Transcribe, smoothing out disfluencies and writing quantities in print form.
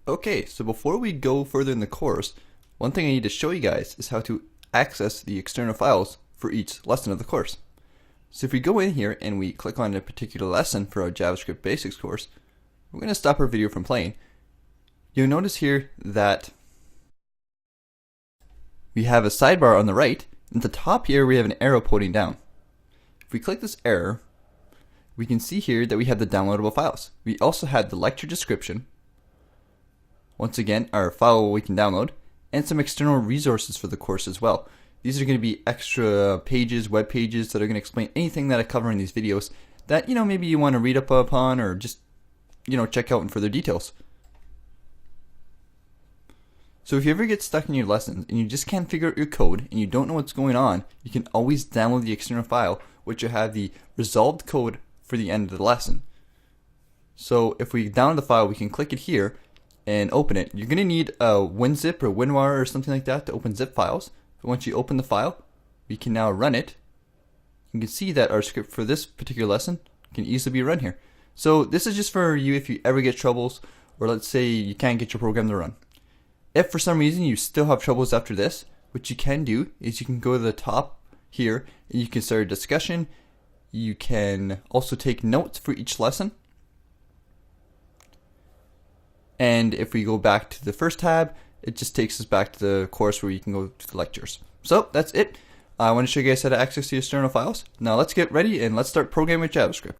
Okay, so before we go further in the course, one thing I need to show you guys is how to access the external files for each lesson of the course. So if we go in here and we click on a particular lesson for our JavaScript Basics course, we're going to stop our video from playing. You'll notice here that we have a sidebar on the right, and at the top here we have an arrow pointing down. If we click this arrow, we can see here that we have the downloadable files. We also have the lecture description, once again our file we can download, and some external resources for the course as well. These are going to be extra pages, web pages that are going to explain anything that I cover in these videos that maybe you want to read up upon or just check out in further details. So if you ever get stuck in your lessons and you just can't figure out your code and you don't know what's going on, you can always download the external file, which will have the resolved code for the end of the lesson. So if we download the file, we can click it here and open it. You're going to need a WinZip or WinRAR or something like that to open zip files. But once you open the file, we can now run it. You can see that our script for this particular lesson can easily be run here. So this is just for you if you ever get troubles, or let's say you can't get your program to run. If for some reason you still have troubles after this, what you can do is you can go to the top here and you can start a discussion. You can also take notes for each lesson. And if we go back to the first tab, it just takes us back to the course where you can go to the lectures. So that's it. I want to show you guys how to access the external files. Now let's get ready and let's start programming with JavaScript.